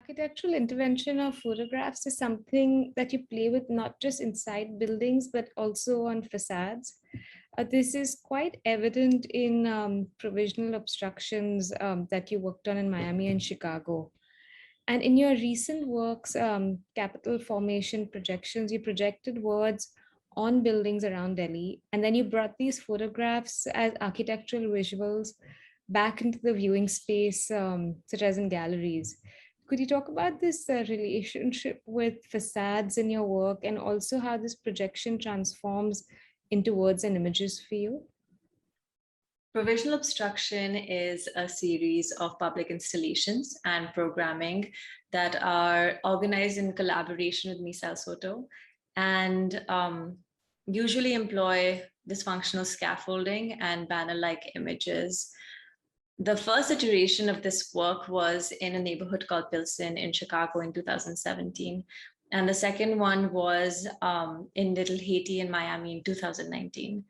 Architectural intervention of photographs is something that you play with not just inside buildings, but also on facades. This is quite evident in provisional obstructions that you worked on in Miami and Chicago. And in your recent works, Capital Formation Projections, you projected words on buildings around Delhi, and then you brought these photographs as architectural visuals back into the viewing space, such as in galleries. Could you talk about this relationship with facades in your work and also how this projection transforms into words and images for you? Provisional Obstruction is a series of public installations and programming that are organized in collaboration with Misal Soto and usually employ dysfunctional scaffolding and banner-like images. The first iteration of this work was in a neighborhood called Pilsen in Chicago in 2017. And the second one was in Little Haiti in Miami in 2019.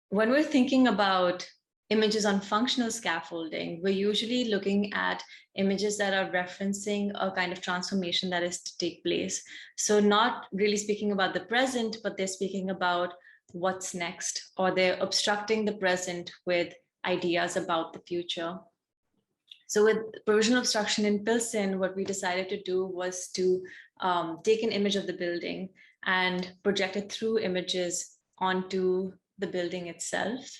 When we're thinking about images on functional scaffolding, we're usually looking at images that are referencing a kind of transformation that is to take place. So not really speaking about the present, but they're speaking about what's next, or they're obstructing the present with ideas about the future. So with provisional obstruction in Pilsen, what we decided to do was to take an image of the building and project it through images onto the building itself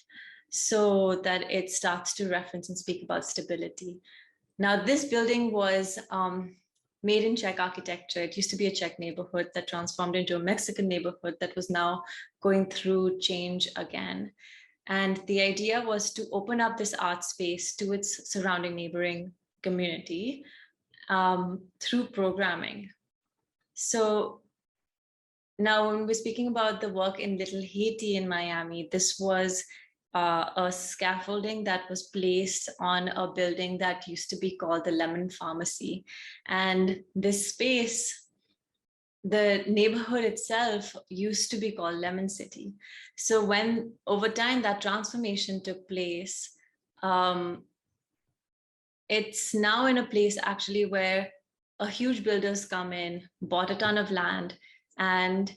so that it starts to reference and speak about stability. Now, this building was made in Czech architecture. It used to be a Czech neighborhood that transformed into a Mexican neighborhood that was now going through change again. And the idea was to open up this art space to its surrounding neighboring community through programming. So now when we're speaking about the work in Little Haiti in Miami, this was a scaffolding that was placed on a building that used to be called the Lemon Pharmacy. And this space, the neighborhood itself used to be called Lemon City. So when over time that transformation took place, it's now in a place actually where a huge builder's come in, bought a ton of land, and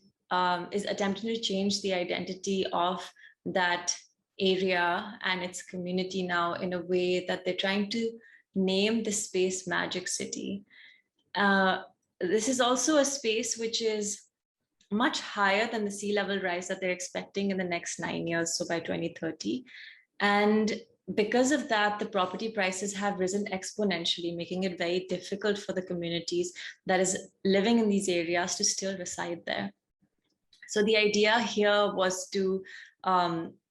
is attempting to change the identity of that area and its community now in a way that they're trying to name the space Magic City. This is also a space which is much higher than the sea level rise that they're expecting in the next 9 years, so by 2030. And because of that, the property prices have risen exponentially, making it very difficult for the communities that is living in these areas to still reside there. So the idea here was to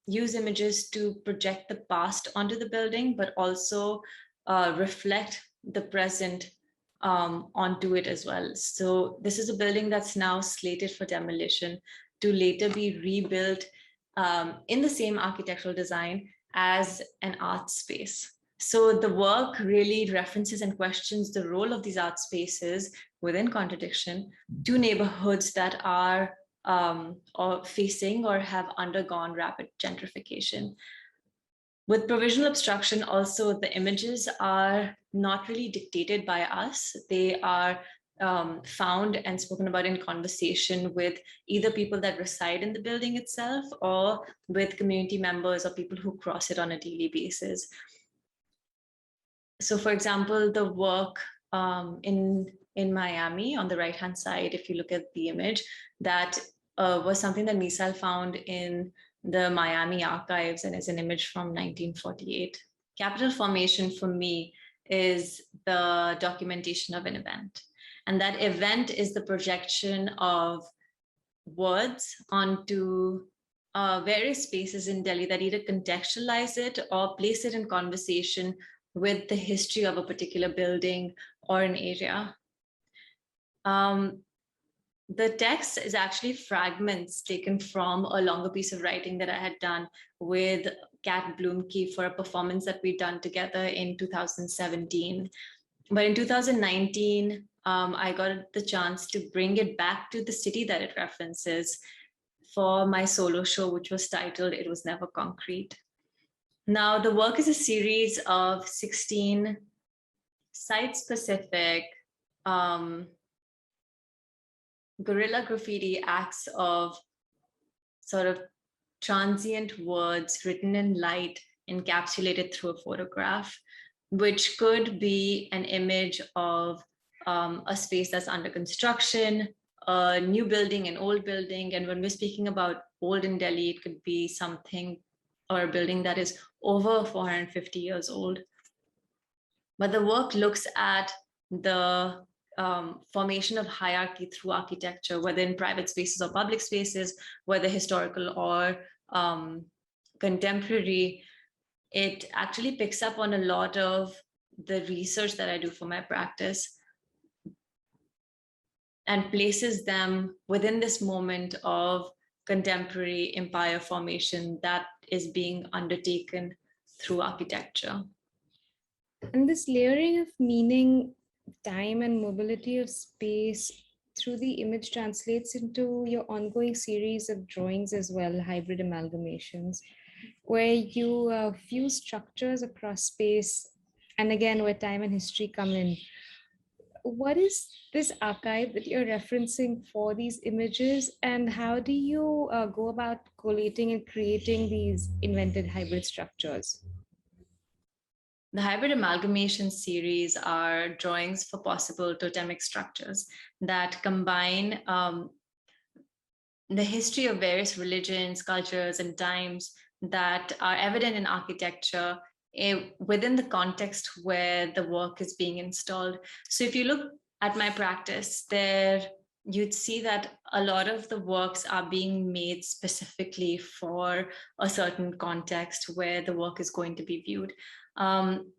use images to project the past onto the building, but also reflect the present onto it as well. So this is a building that's now slated for demolition to later be rebuilt in the same architectural design as an art space. So the work really references and questions the role of these art spaces within contradiction to neighborhoods that are or facing or have undergone rapid gentrification. With provisional obstruction, also, the images are not really dictated by us. They are found and spoken about in conversation with either people that reside in the building itself or with community members or people who cross it on a daily basis. So for example, the work in Miami on the right-hand side, if you look at the image, that was something that Misal found in the Miami archives and is an image from 1948. Capital formation for me is the documentation of an event. And that event is the projection of words onto various spaces in Delhi that either contextualize it or place it in conversation with the history of a particular building or an area. The text is actually fragments taken from a longer piece of writing that I had done with Kat Blumke for a performance that we'd done together in 2017. But in 2019, I got the chance to bring it back to the city that it references for my solo show, which was titled It Was Never Concrete. Now, the work is a series of 16 site-specific guerrilla graffiti acts of sort of transient words written in light encapsulated through a photograph, which could be an image of a space that's under construction, a new building, an old building. And when we're speaking about old in Delhi, it could be something or a building that is over 450 years old. But the work looks at the formation of hierarchy through architecture, whether in private spaces or public spaces, whether historical or contemporary. It actually picks up on a lot of the research that I do for my practice and places them within this moment of contemporary empire formation that is being undertaken through architecture. And this layering of meaning, time, and mobility of space through the image translates into your ongoing series of drawings as well, hybrid amalgamations, where you fuse structures across space, and again, where time and history come in. What is this archive that you're referencing for these images, and how do you go about collating and creating these invented hybrid structures? The hybrid amalgamation series are drawings for possible totemic structures that combine the history of various religions, cultures, and times that are evident in architecture within the context where the work is being installed. So if you look at my practice, there you'd see that a lot of the works are being made specifically for a certain context where the work is going to be viewed.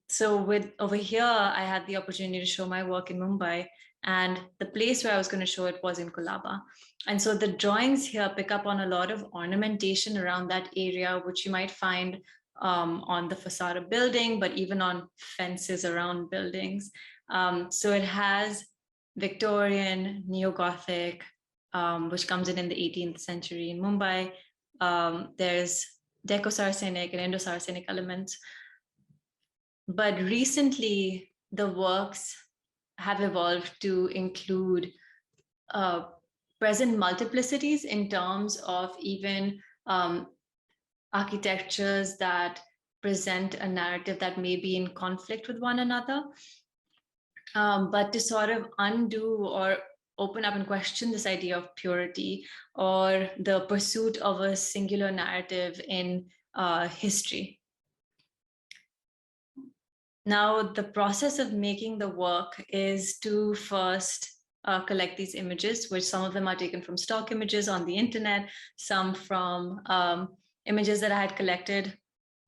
So over here, I had the opportunity to show my work in Mumbai, and the place where I was going to show it was in Kolaba. And so the drawings here pick up on a lot of ornamentation around that area, which you might find on the facade of building, but even on fences around buildings. So it has Victorian, Neo-Gothic, which comes in the 18th century in Mumbai. There's Deco-Saracenic and Indo-Saracenic elements. But recently, the works have evolved to include present multiplicities in terms of even architectures that present a narrative that may be in conflict with one another. But to sort of undo or open up and question this idea of purity or the pursuit of a singular narrative in history. Now, the process of making the work is to first collect these images, which some of them are taken from stock images on the internet, some from images that I had collected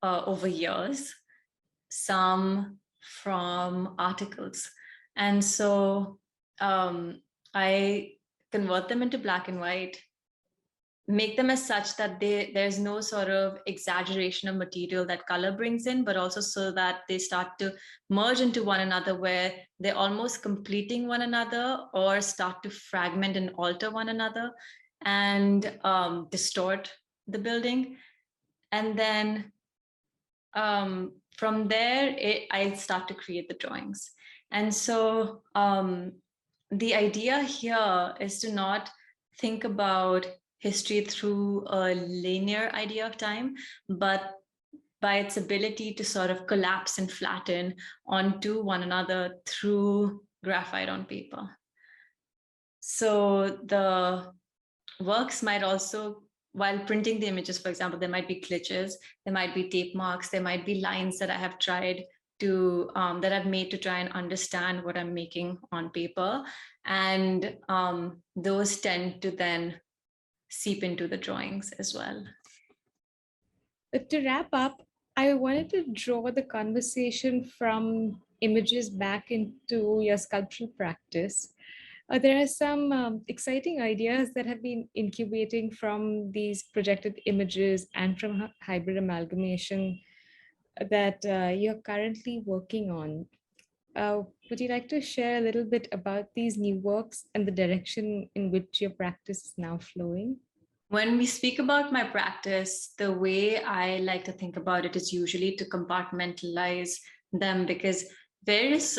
over years, some from articles. And so I convert them into black and white, make them as such that there's no sort of exaggeration of material that color brings in, but also so that they start to merge into one another, where they're almost completing one another or start to fragment and alter one another and distort the building. And then from there, I start to create the drawings. And so the idea here is to not think about history through a linear idea of time, but by its ability to sort of collapse and flatten onto one another through graphite on paper. So the works might also, while printing the images, for example, there might be glitches, there might be tape marks, there might be lines that I have tried to, that I've made to try and understand what I'm making on paper. And those tend to then seep into the drawings as well. But to wrap up, I wanted to draw the conversation from images back into your sculptural practice. There are some exciting ideas that have been incubating from these projected images and from hybrid amalgamation that you're currently working on. Would you like to share a little bit about these new works and the direction in which your practice is now flowing? When we speak about my practice, the way I like to think about it is usually to compartmentalize them, because various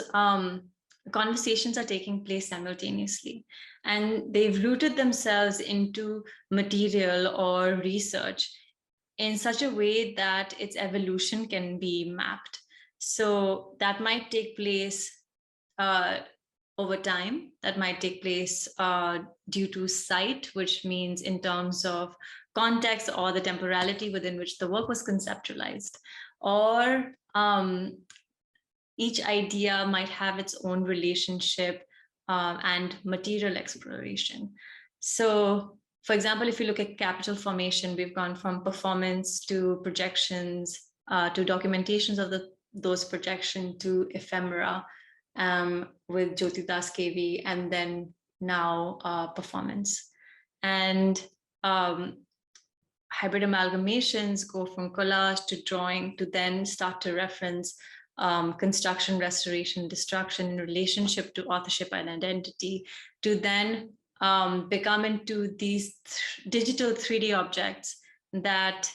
conversations are taking place simultaneously, and they've rooted themselves into material or research in such a way that its evolution can be mapped. So that might take place over time, that might take place due to site, which means in terms of context or the temporality within which the work was conceptualized, or each idea might have its own relationship and material exploration. So, for example, if you look at capital formation, we've gone from performance to projections to documentations of those projections to ephemera with Jyoti Das KV, and then now performance. And hybrid amalgamations go from collage to drawing to then start to reference construction, restoration, destruction in relationship to authorship and identity, to then become into these digital 3D objects that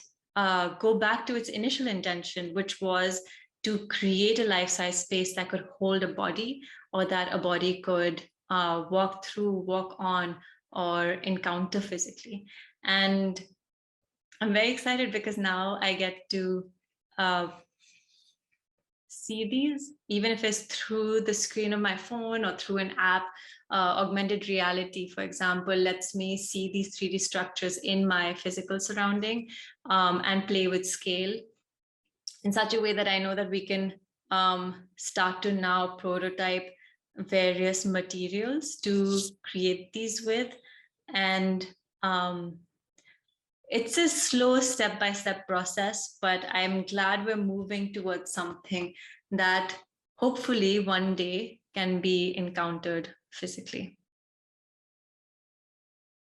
go back to its initial intention, which was to create a life-size space that could hold a body, or that a body could walk through, walk on, or encounter physically. And I'm very excited because now I get to see these, even if it's through the screen of my phone or through an app. Augmented reality, for example, lets me see these 3D structures in my physical surrounding and play with scale in such a way that I know that we can start to now prototype various materials to create these with. And it's a slow step-by-step process, but I'm glad we're moving towards something that hopefully one day can be encountered physically.